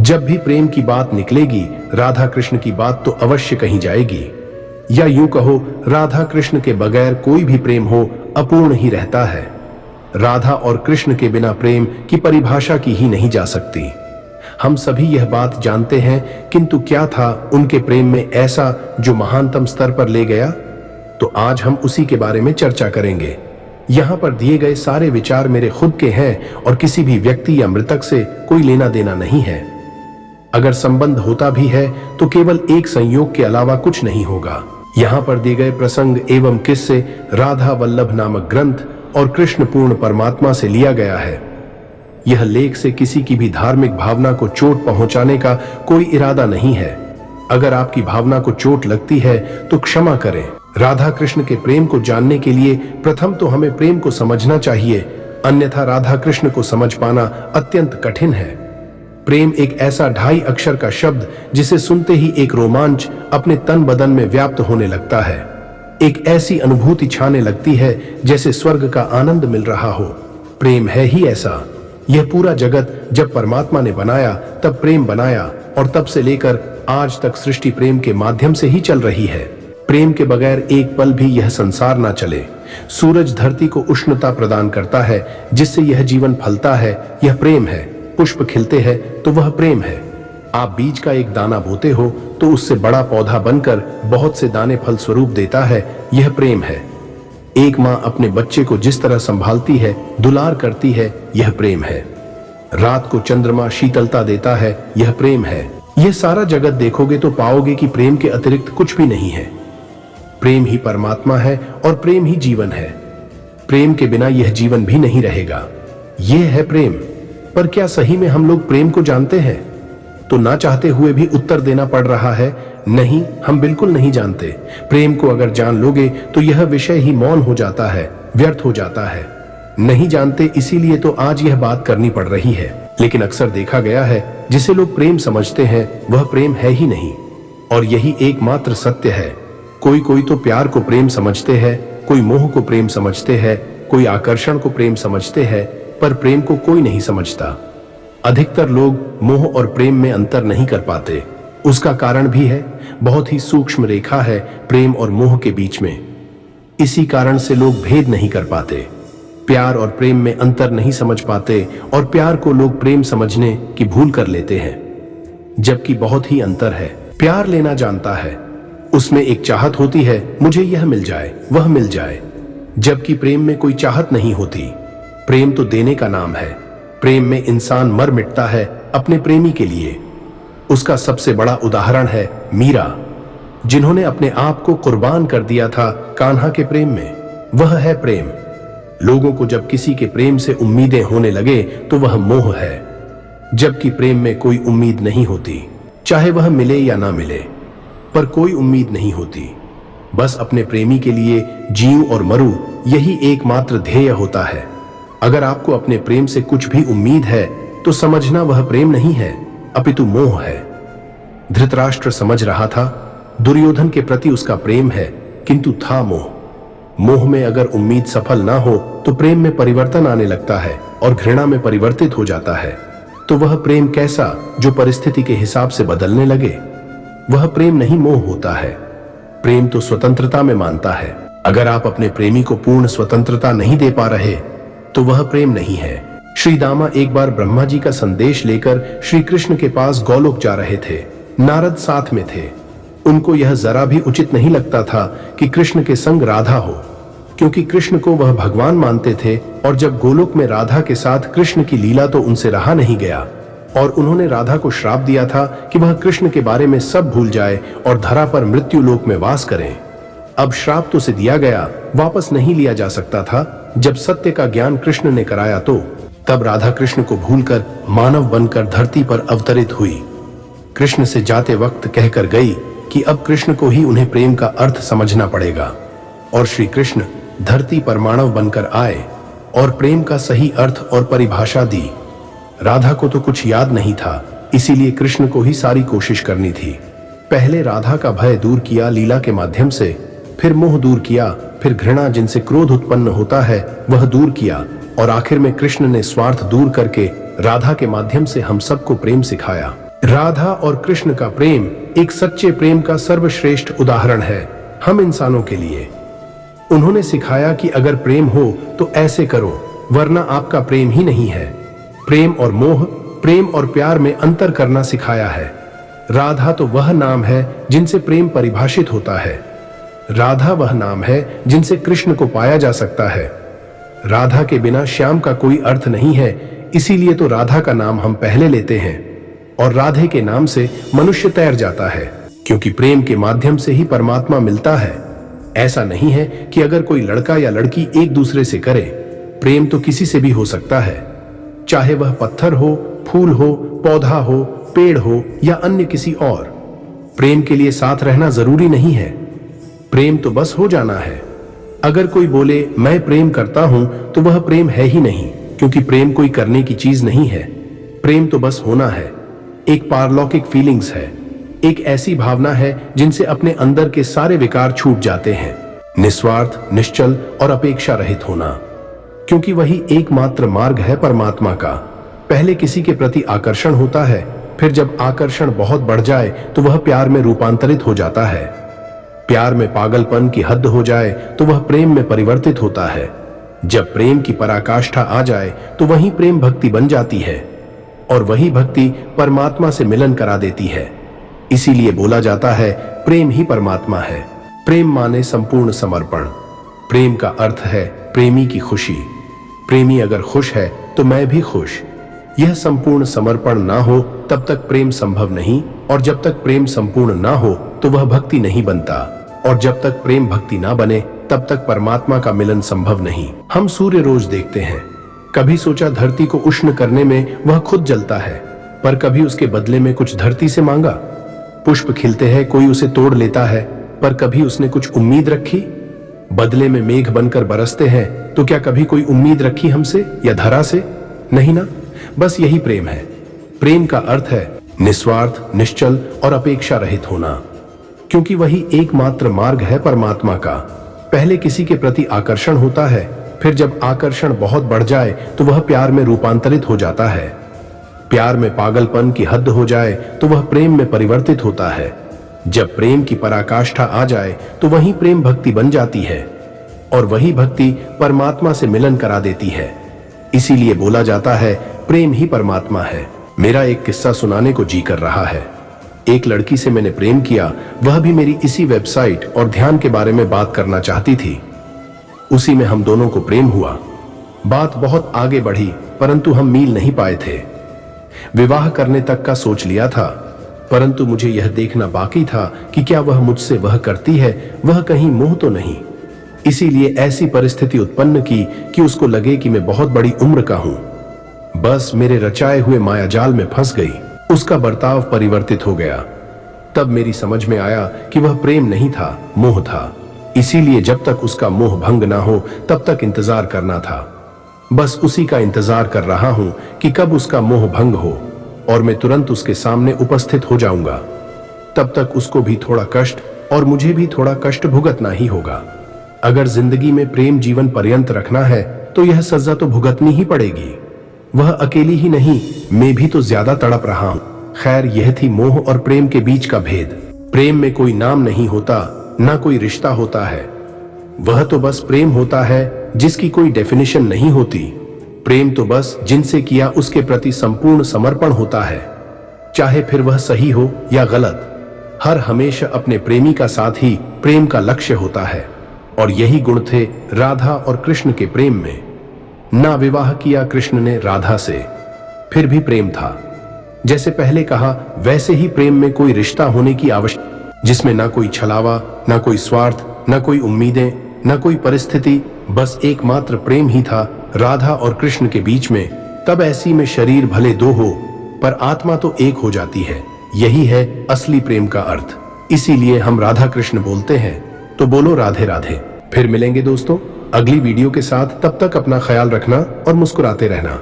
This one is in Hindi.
जब भी प्रेम की बात निकलेगी, राधा कृष्ण की बात तो अवश्य कही जाएगी। या यूं कहो, राधा कृष्ण के बगैर कोई भी प्रेम हो अपूर्ण ही रहता है। राधा और कृष्ण के बिना प्रेम की परिभाषा की ही नहीं जा सकती। हम सभी यह बात जानते हैं, किंतु क्या था उनके प्रेम में ऐसा जो महानतम स्तर पर ले गया? तो आज हम उसी के बारे में चर्चा करेंगे। यहां पर दिए गए सारे विचार मेरे खुद के हैं और किसी भी व्यक्ति या मृतक से कोई लेना देना नहीं है। अगर संबंध होता भी है तो केवल एक संयोग के अलावा कुछ नहीं होगा। यहां पर दिए गए प्रसंग एवं किस्से राधा वल्लभ नामक ग्रंथ और कृष्ण पूर्ण परमात्मा से लिया गया है। यह लेख से किसी की भी धार्मिक भावना को चोट पहुंचाने का कोई इरादा नहीं है। अगर आपकी भावना को चोट लगती है तो क्षमा करें। राधा कृष्ण के प्रेम को जानने के लिए प्रथम तो हमें प्रेम को समझना चाहिए, अन्यथा राधा कृष्ण को समझ पाना अत्यंत कठिन है। प्रेम एक ऐसा 2.5 अक्षर का शब्द जिसे सुनते ही एक रोमांच अपने तन बदन में व्याप्त होने लगता है। एक ऐसी अनुभूति छाने लगती है जैसे स्वर्ग का आनंद मिल रहा हो। प्रेम है ही ऐसा। यह पूरा जगत जब परमात्मा ने बनाया तब प्रेम बनाया और तब से लेकर आज तक सृष्टि प्रेम के माध्यम से ही चल रही है। प्रेम के बगैर एक पल भी यह संसार ना चले। सूरज धरती को उष्णता प्रदान करता है जिससे यह जीवन फलता है, यह प्रेम है। पुष्प खिलते हैं तो वह प्रेम है। आप बीज का एक दाना बोते हो तो उससे बड़ा पौधा बनकर बहुत से दाने फल स्वरूप देता है, यह प्रेम है। एक माँ अपने बच्चे को जिस तरह संभालती है, दुलार करती है, यह प्रेम है। रात को चंद्रमा शीतलता देता है, यह प्रेम है। यह सारा जगत देखोगे तो पाओगे कि प्रेम के अतिरिक्त कुछ भी नहीं है। प्रेम ही परमात्मा है और प्रेम ही जीवन है। प्रेम के बिना यह जीवन भी नहीं रहेगा। यह है प्रेम। पर क्या सही में हम लोग प्रेम को जानते हैं? तो ना चाहते हुए भी उत्तर देना पड़ रहा है, नहीं, हम बिल्कुल नहीं जानते। प्रेम को अगर जान लोगे तो यह विषय ही मौन हो जाता है, व्यर्थ हो जाता है। नहीं जानते इसीलिए तो आज यह बात करनी पड़ रही है। लेकिन अक्सर देखा गया है जिसे लोग प्रेम समझते हैं वह प्रेम है ही नहीं, और यही एकमात्र सत्य है। कोई कोई तो प्यार को प्रेम समझते हैं, कोई मोह को प्रेम समझते हैं, कोई आकर्षण को प्रेम समझते हैं, पर प्रेम को कोई नहीं समझता। अधिकतर लोग मोह और प्रेम में अंतर नहीं कर पाते। उसका कारण भी है, बहुत ही सूक्ष्म रेखा है प्रेम और मोह के बीच में। इसी कारण से लोग भेद नहीं कर पाते, प्यार और प्रेम में अंतर नहीं समझ पाते, और प्यार को लोग प्रेम समझने की भूल कर लेते हैं, जबकि बहुत ही अंतर है। प्यार लेना जानता है, उसमें एक चाहत होती है, मुझे यह मिल जाए, वह मिल जाए, जबकि प्रेम में कोई चाहत नहीं होती। प्रेम तो देने का नाम है। प्रेम में इंसान मर मिटता है अपने प्रेमी के लिए। उसका सबसे बड़ा उदाहरण है मीरा, जिन्होंने अपने आप को कुर्बान कर दिया था कान्हा के प्रेम में। वह है प्रेम। लोगों को जब किसी के प्रेम से उम्मीदें होने लगे तो वह मोह है, जबकि प्रेम में कोई उम्मीद नहीं होती। चाहे वह मिले या ना मिले, पर कोई उम्मीद नहीं होती। बस अपने प्रेमी के लिए जीऊं और मरूं, यही एकमात्र ध्येय होता है। अगर आपको अपने प्रेम से कुछ भी उम्मीद है तो समझना वह प्रेम नहीं है, अपितु मोह है। धृतराष्ट्र समझ रहा था दुर्योधन के प्रति उसका प्रेम है, किंतु था मोह। मोह में अगर उम्मीद सफल ना हो तो प्रेम में परिवर्तन आने लगता है और घृणा में परिवर्तित हो जाता है। तो वह प्रेम कैसा जो परिस्थिति के हिसाब से बदलने लगे? वह प्रेम नहीं, मोह होता है। प्रेम तो स्वतंत्रता में मानता है। अगर आप अपने प्रेमी को पूर्ण स्वतंत्रता नहीं दे पा रहे तो वह प्रेम नहीं है। श्री दामा एक बार ब्रह्मा जी का संदेश लेकर श्री कृष्ण के पास गोलोक जा रहे थे। नारद साथ में थे। उनको यह जरा भी उचित नहीं लगता था कि कृष्ण के संग राधा हो, क्योंकि कृष्ण को वह भगवान मानते थे, और जब गोलोक में राधा के साथ कृष्ण की लीला तो उनसे रहा नहीं गया, और उन्होंने राधा को श्राप दिया था कि वह कृष्ण के बारे में सब भूल जाए और धरा पर मृत्यु लोक में वास करें। अब श्राप तो से दिया गया, वापस नहीं लिया जा सकता था। जब सत्य का ज्ञान कृष्ण ने कराया तो तब राधा कृष्ण को भूलकर मानव बनकर धरती पर अवतरित हुई। कृष्ण से जाते वक्त कहकर गई कि अब कृष्ण को ही उन्हें प्रेम का अर्थ समझना पड़ेगा, और श्री कृष्ण धरती पर मानव बनकर आए और प्रेम का सही अर्थ और परिभाषा दी। राधा को तो कुछ याद नहीं था, इसीलिए कृष्ण को ही सारी कोशिश करनी थी। पहले राधा का भय दूर किया लीला के माध्यम से, फिर मोह दूर किया, फिर घृणा जिनसे क्रोध उत्पन्न होता है वह दूर किया, और आखिर में कृष्ण ने स्वार्थ दूर करके राधा के माध्यम से हम सबको प्रेम सिखाया। राधा और कृष्ण का प्रेम एक सच्चे प्रेम का सर्वश्रेष्ठ उदाहरण है हम इंसानों के लिए। उन्होंने सिखाया कि अगर प्रेम हो तो ऐसे करो, वरना आपका प्रेम ही नहीं है। प्रेम और मोह, प्रेम और प्यार में अंतर करना सिखाया है। राधा तो वह नाम है जिनसे प्रेम परिभाषित होता है। राधा वह नाम है जिनसे कृष्ण को पाया जा सकता है। राधा के बिना श्याम का कोई अर्थ नहीं है, इसीलिए तो राधा का नाम हम पहले लेते हैं और राधे के नाम से मनुष्य तैर जाता है, क्योंकि प्रेम के माध्यम से ही परमात्मा मिलता है। ऐसा नहीं है कि अगर कोई लड़का या लड़की एक दूसरे से करे, प्रेम तो किसी से भी हो सकता है, चाहे वह पत्थर हो, फूल हो, पौधा हो, पेड़ हो या अन्य किसी और। प्रेम के लिए साथ रहना जरूरी नहीं है, प्रेम तो बस हो जाना है। अगर कोई बोले मैं प्रेम करता हूं तो वह प्रेम है ही नहीं, क्योंकि प्रेम कोई करने की चीज नहीं है। प्रेम तो बस होना है, एक पारलौकिक फीलिंग्स है, एक ऐसी भावना है जिनसे अपने अंदर के सारे विकार छूट जाते हैं। निस्वार्थ, निश्चल और अपेक्षा रहित होना, क्योंकि वही एकमात्र मार्ग है परमात्मा का। पहले किसी के प्रति आकर्षण होता है, फिर जब आकर्षण बहुत बढ़ जाए तो वह प्यार में रूपांतरित हो जाता है। प्यार में पागलपन की हद हो जाए तो वह प्रेम में परिवर्तित होता है। जब प्रेम की पराकाष्ठा आ जाए तो वही प्रेम भक्ति बन जाती है और वही भक्ति परमात्मा से मिलन करा देती है। इसीलिए बोला जाता है प्रेम ही परमात्मा है। प्रेम माने संपूर्ण समर्पण। प्रेम का अर्थ है प्रेमी की खुशी। प्रेमी अगर खुश है तो मैं भी खुश। यह संपूर्ण समर्पण ना हो तब तक प्रेम संभव नहीं, और जब तक प्रेम संपूर्ण ना हो तो वह भक्ति नहीं बनता, और जब तक प्रेम भक्ति ना बने तब तक परमात्मा का मिलन संभव नहीं। हम सूर्य रोज देखते हैं, कभी सोचा धरती को उष्ण करने में वह खुद जलता है, पर कभी उसके बदले में कुछ धरती से मांगा। पुष्प खिलते हैं, कोई उसे तोड़ लेता है, पर कभी उसने कुछ उम्मीद रखी। बदले में मेघ बनकर बरसते हैं, तो क्या कभी कोई उम्मीद रखी हमसे या धरा से? नहीं ना। बस यही प्रेम है। प्रेम का अर्थ है निस्वार्थ, निश्चल और अपेक्षा रहित होना, क्योंकि वही एकमात्र मार्ग है परमात्मा का। पहले किसी के प्रति आकर्षण होता है, फिर जब आकर्षण बहुत बढ़ जाए तो वह प्यार में रूपांतरित हो जाता है। प्यार में पागलपन की हद हो जाए तो वह प्रेम में परिवर्तित होता है। जब प्रेम की पराकाष्ठा आ जाए तो वही प्रेम भक्ति बन जाती है और वही भक्ति परमात्मा से मिलन करा देती है। इसीलिए बोला जाता है प्रेम ही परमात्मा है। मेरा एक किस्सा सुनाने को जी कर रहा है। एक लड़की से मैंने प्रेम किया, वह भी मेरी इसी वेबसाइट और ध्यान के बारे में बात करना चाहती थी। उसी में हम दोनों को प्रेम हुआ। बात बहुत आगे बढ़ी, परंतु हम मिल नहीं पाए थे। विवाह करने तक का सोच लिया था, परंतु मुझे यह देखना बाकी था कि क्या वह मुझसे वह करती है, वह कहीं मोह तो नहीं। इसीलिए ऐसी परिस्थिति उत्पन्न की कि उसको लगे कि मैं बहुत बड़ी उम्र का हूं। बस मेरे रचाए हुए मायाजाल में फंस गई। उसका बर्ताव परिवर्तित हो गया। तब मेरी समझ में आया कि वह प्रेम नहीं था, मोह था। इसीलिए जब तक उसका मोह भंग ना हो तब तक इंतजार करना था। बस उसी का इंतजार कर रहा हूं कि कब उसका मोह भंग हो और मैं तुरंत उसके सामने उपस्थित हो जाऊंगा। तब तक उसको भी थोड़ा कष्ट और मुझे भी थोड़ा कष्ट भुगतना ही होगा। अगर जिंदगी में प्रेम जीवन पर्यंत रखना है तो यह सजा तो भुगतनी ही पड़ेगी। वह अकेली ही नहीं, मैं भी तो ज्यादा तड़प रहा हूं। खैर, यह थी मोह और प्रेम के बीच का भेद। प्रेम में कोई नाम नहीं होता, ना कोई रिश्ता होता है। वह तो बस प्रेम होता है जिसकी कोई डेफिनेशन नहीं होती। प्रेम तो बस जिनसे किया उसके प्रति संपूर्ण समर्पण होता है, चाहे फिर वह सही हो या गलत। हर हमेशा अपने प्रेमी का साथ ही प्रेम का लक्ष्य होता है, और यही गुण थे राधा और कृष्ण के प्रेम में। ना विवाह किया कृष्ण ने राधा से, फिर भी प्रेम था। जैसे पहले कहा, वैसे ही प्रेम में कोई रिश्ता होने की आवश्यकता, जिसमें ना कोई छलावा, ना कोई स्वार्थ, ना कोई उम्मीदें, ना कोई परिस्थिति, बस एकमात्र प्रेम ही था राधा और कृष्ण के बीच में। तब ऐसी में शरीर भले दो हो, पर आत्मा तो एक हो जाती है। यही है असली प्रेम का अर्थ। इसीलिए हम राधा कृष्ण बोलते हैं। तो बोलो राधे राधे। फिर मिलेंगे दोस्तों अगली वीडियो के साथ। तब तक अपना ख्याल रखना और मुस्कुराते रहना।